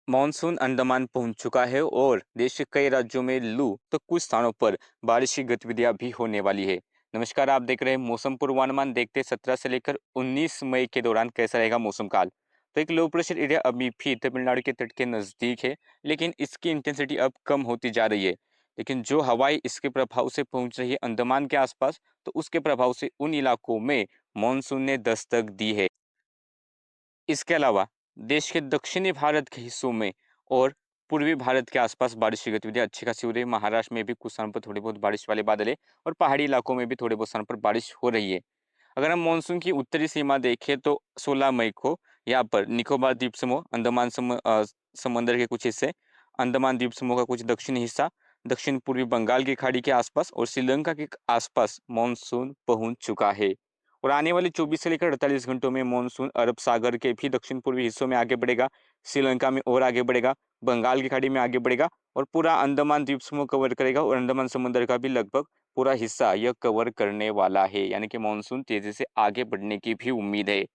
Monsoon Andaman पहुंच चुका है और देश के कई राज्यों में लू तो कुछ स्थानों पर बारिश की गतिविधियां भी होने वाली है। नमस्कार, आप देख रहे हैं मौसम पूर्वानुमान। देखते 17 से लेकर 19 मई के दौरान कैसा रहेगा मौसम काल। तो एक लो प्रेशर एरिया अभी भी तमिलनाडु के तट के नजदीक है, लेकिन इसकी इंटेंसिटी अब कम होती जा रही है। लेकिन जो हवाएं इसके प्रभाव से पहुंच रही है अंडमान के आसपास, तो उसके प्रभाव से उन इलाकों में मानसून ने दस्तक दी है। इसके अलावा देश के दक्षिणी भारत के हिस्सों में और पूर्वी भारत के आसपास बारिश की गतिविधियां अच्छी खासी हो रही है। महाराष्ट्र में भी कुछ स्थानों पर थोड़ी बहुत बारिश वाले बादल है और पहाड़ी इलाकों में भी थोड़े बहुत स्थानों पर बारिश हो रही है। अगर हम मानसून की उत्तरी सीमा देखें तो 16 मई को यहाँ पर निकोबार द्वीप समूह, समंदर के कुछ हिस्से, अंडमान द्वीप समूह का कुछ दक्षिणी हिस्सा, दक्षिण पूर्वी बंगाल की खाड़ी के आसपास और श्रीलंका के आसपास मानसून पहुंच चुका है। और आने वाले 24 से लेकर 48 घंटों में मानसून अरब सागर के भी दक्षिण पूर्वी हिस्सों में आगे बढ़ेगा, श्रीलंका में और आगे बढ़ेगा, बंगाल की खाड़ी में आगे बढ़ेगा और पूरा अंडमान द्वीप समूह कवर करेगा और अंडमान समुद्र का भी लगभग पूरा हिस्सा यह कवर करने वाला है। यानी कि मानसून तेजी से आगे बढ़ने की भी उम्मीद है।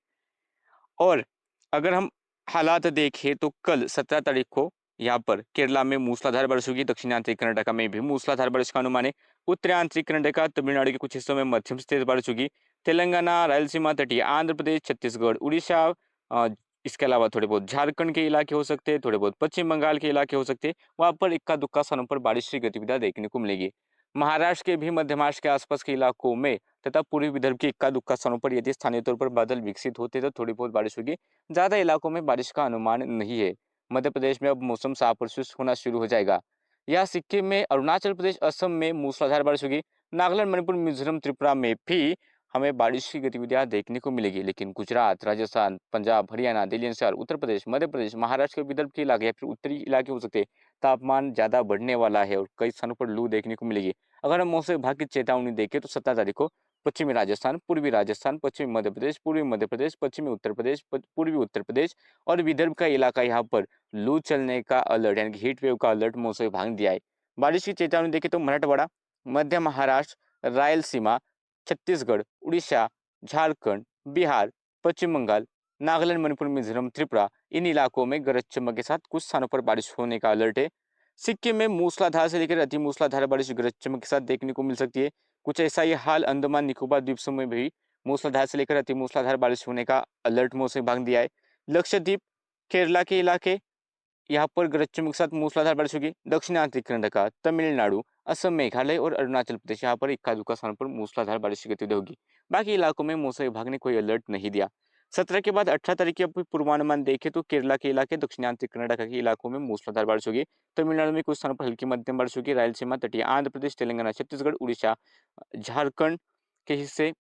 और अगर हम हालात देखें तो कल 17 तारीख को यहाँ पर केरला में मूसलाधार बारिश होगी, दक्षिणी आंतरिक कर्नाटक में भी मूसलाधार बारिश का अनुमान है। उत्तरी आंतरिक कर्नाटक, तमिलनाडु के कुछ हिस्सों में मध्यम से तेज बारिश होगी। तेलंगाना, रायलसीमा, तटीय आंध्र प्रदेश, छत्तीसगढ़, उड़ीसा, अ, इसके अलावा थोड़े बहुत झारखंड के इलाके हो सकते हैं, थोड़े बहुत पश्चिम बंगाल के इलाके हो सकते हैं। वहां पर इक्का दुक्का स्थानों पर बारिश की गतिविधियां देखने को मिलेगी। महाराष्ट्र के भी मध्यमार्ष के आसपास के इलाकों में तथा पूर्वी विदर्भ के इक्का दुक्का स्थानों पर यदि स्थानीय तौर पर बादल विकसित होते तो थोड़ी बहुत बारिश होगी। ज्यादा इलाकों में बारिश का अनुमान नहीं है। मध्य प्रदेश में अब मौसम साफ और शुष्क होना शुरू हो जाएगा। यह सिक्किम में, अरुणाचल प्रदेश, असम में मूसलाधार बारिश होगी। नागालैंड, मणिपुर, मिजोरम, त्रिपुरा में भी हमें बारिश की गतिविधियां देखने को मिलेगी। लेकिन गुजरात, राजस्थान, पंजाब, हरियाणा, दिल्ली एनसीआर, उत्तर प्रदेश, मध्य प्रदेश, महाराष्ट्र के विदर्भ के इलाके या फिर उत्तरी इलाके हो सकते हैं। तापमान ज्यादा बढ़ने वाला है और कई स्थानों पर लू देखने को मिलेगी। अगर हम मौसम विभाग की चेतावनी देखें तो 17 तारीख को पश्चिमी राजस्थान, पूर्वी राजस्थान, पश्चिमी मध्य प्रदेश, पूर्वी मध्य प्रदेश, पश्चिमी उत्तर प्रदेश, पूर्वी उत्तर प्रदेश और विदर्भ का इलाका यहाँ पर लू चलने का अलर्ट यानी कि हीट वेव का अलर्ट मौसम विभाग ने दिया है। बारिश की चेतावनी देखें तो मराठवाड़ा, मध्य महाराष्ट्र, रायलसीमा, छत्तीसगढ़, उड़ीसा, झारखंड, बिहार, पश्चिम बंगाल, नागालैंड, मणिपुर, मिजोरम, त्रिपुरा, इन इलाकों में गरज चमक के साथ कुछ स्थानों पर बारिश होने का अलर्ट है। सिक्किम में मूसलाधार से लेकर अति मूसलाधार बारिश गरज चमक के साथ देखने को मिल सकती है। कुछ ऐसा ही हाल अंडमान निकोबार द्वीप समूह में भी मूसलाधार से लेकर अति मूसलाधार बारिश होने का अलर्ट मौसम विभाग ने दिया है। लक्षद्वीप, केरला के इलाके, यहाँ पर गरज चमक के साथ मूसलाधार बारिश होगी। दक्षिण आंतरिक कर्नाटका, तमिलनाडु, असम, मेघालय और अरुणाचल प्रदेश, यहाँ पर इक्का दुक्का स्थानों पर मूसलाधार बारिश की गतिविधि होगी। बाकी इलाकों में मौसम विभाग ने कोई अलर्ट नहीं दिया। 17 के बाद 18 तारीख के पूर्वानुमान देखें तो केरला के इलाके, दक्षिण आंतरिक कर्नाटक के इलाकों में मूसलाधार बारिश होगी। तमिलनाडु में कुछ स्थानों पर हल्की मध्यम बारिश होगी। रायलसीमा, तटीय आंध्र प्रदेश, तेलंगाना, छत्तीसगढ़, उड़ीसा, झारखंड के हिस्से,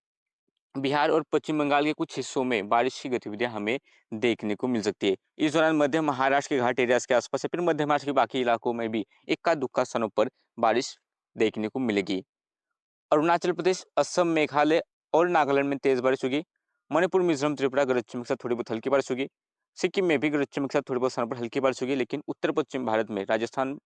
बिहार और पश्चिम बंगाल के कुछ हिस्सों में बारिश की गतिविधियां हमें देखने को मिल सकती है। इस दौरान मध्य महाराष्ट्र के घाट एरियाज के आसपास या फिर मध्य महाराष्ट्र के बाकी इलाकों में भी इक्का दुक्का स्थानों पर बारिश देखने को मिलेगी। अरुणाचल प्रदेश, असम, मेघालय और नागालैंड में तेज बारिश होगी। मणिपुर, मिजोरम, त्रिपुरा गरज चमक के साथ थोड़ी बहुत हल्की बारिश होगी। सिक्किम में भी गरज चमक के साथ थोड़ी बहुत स्थानों पर हल्की बारिश होगी। लेकिन उत्तर पश्चिम भारत में राजस्थान,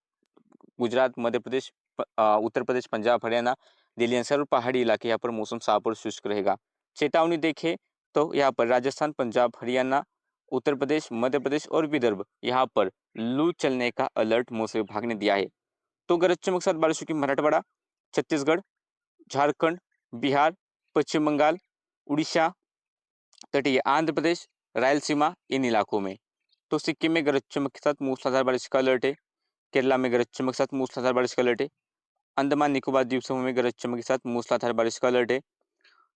गुजरात, मध्य प्रदेश, उत्तर प्रदेश, पंजाब, हरियाणा, दिल्ली एनसीआर और पहाड़ी इलाके यहाँ पर मौसम साफ और शुष्क रहेगा। चेतावनी देखें तो यहाँ पर राजस्थान, पंजाब, हरियाणा, उत्तर प्रदेश, मध्य प्रदेश और विदर्भ, यहाँ पर लू चलने का अलर्ट मौसम विभाग ने दिया है। तो गरज चमक के साथ बारिश होगी मराठवाड़ा, छत्तीसगढ़, झारखंड, बिहार, पश्चिम बंगाल, उड़ीसा, तटीय आंध्र प्रदेश, रायलसीमा, इन इलाकों में। तो सिक्किम में गरज चमक के साथ मूसलाधार बारिश का अलर्ट है। केरला में गरज चमक के साथ मूसलाधार बारिश का अलर्ट है। अंडमान निकोबार द्वीप समूह में गरज चमक के साथ मूसलाधार बारिश का अलर्ट है।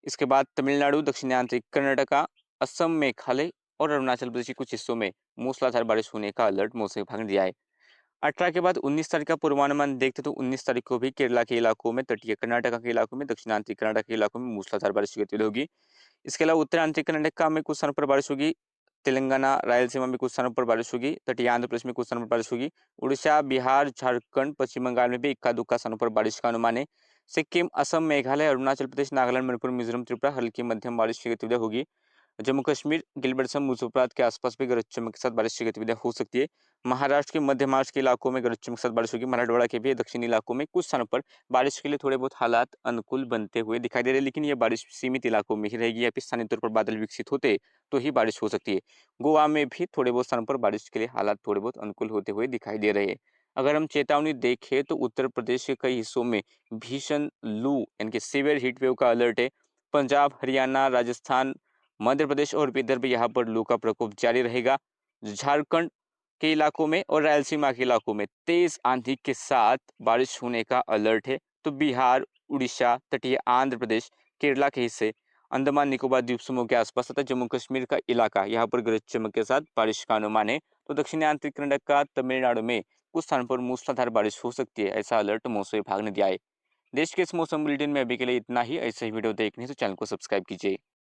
इसके बाद तमिलनाडु, दक्षिणी आंतरिक कर्नाटका, असम, मेघालय और अरुणाचल प्रदेश के कुछ हिस्सों में मूसलाधार बारिश होने का अलर्ट मौसम विभाग ने दिया है। 18 के बाद 19 तारीख का पूर्वानुमान देखते तो 19 तारीख को भी केरला के इलाकों में, तटीय कर्नाटका के इलाकों में, दक्षिणांतरिक कर्नाटक के इलाकों में मूसलाधार बारिश की गतिविधि होगी। इसके अलावा उत्तरांतरिक कर्नाटक में कुछ स्थानों पर बारिश होगी। तेलंगाना, रायलसीमा में कुछ स्थानों पर बारिश होगी। तटीय आंध्र प्रदेश में कुछ स्थानों पर बारिश होगी। उड़ीसा, बिहार, झारखंड, पश्चिम बंगाल में भी इक्का दुक्का स्थानों पर बारिश का अनुमान है। सिक्किम, असम, मेघालय, अरुणाचल प्रदेश, नागालैंड, मणिपुर, मिजोरम, त्रिपुरा हल्की मध्यम बारिश की गतिविधियां होगी। जम्मू कश्मीर, गिलबर्ट मुजफ्फराबाद के आसपास भी गरज चमक के साथ बारिश की गतिविधियां हो सकती है। महाराष्ट्र के मध्य महाराष्ट्र के इलाकों में गरज चमक के साथ बारिश होगी। मराठवाड़ा के भी दक्षिणी इलाकों में कुछ स्थानों पर बारिश के लिए थोड़े बहुत हालात अनुकूल बनते हुए दिखाई दे रहे हैं, लेकिन ये बारिश सीमित इलाकों में ही रहेगी या फिर स्थानीय तौर पर बादल विकसित होते तो ही बारिश हो सकती है। गोवा में भी थोड़े बहुत स्थानों पर बारिश के लिए हालात थोड़े बहुत अनुकूल होते हुए दिखाई दे रहे हैं। अगर हम चेतावनी देखें तो उत्तर प्रदेश के कई हिस्सों में भीषण लू यानी कि सीवियर हीट वेव का अलर्ट है। पंजाब, हरियाणा, राजस्थान, मध्य प्रदेश और विदर्भ यहाँ पर लू का प्रकोप जारी रहेगा। झारखंड के इलाकों में और रायलसीमा के इलाकों में तेज आंधी के साथ बारिश होने का अलर्ट है। तो बिहार, उड़ीसा, तटीय आंध्र प्रदेश, केरला के हिस्से, अंडमान निकोबार द्वीप समूह के आसपास तथा जम्मू कश्मीर का इलाका यहाँ पर गरज चमक के साथ बारिश का अनुमान है। तो दक्षिणी आंतरिक कर्नाटक, तमिलनाडु में कुछ स्थानों पर मूसलाधार बारिश हो सकती है, ऐसा अलर्ट मौसम विभाग ने दिया है। देश के इस मौसम बुलेटिन में अभी के लिए इतना ही। ऐसे ही वीडियो देखने तो चैनल को सब्सक्राइब कीजिए।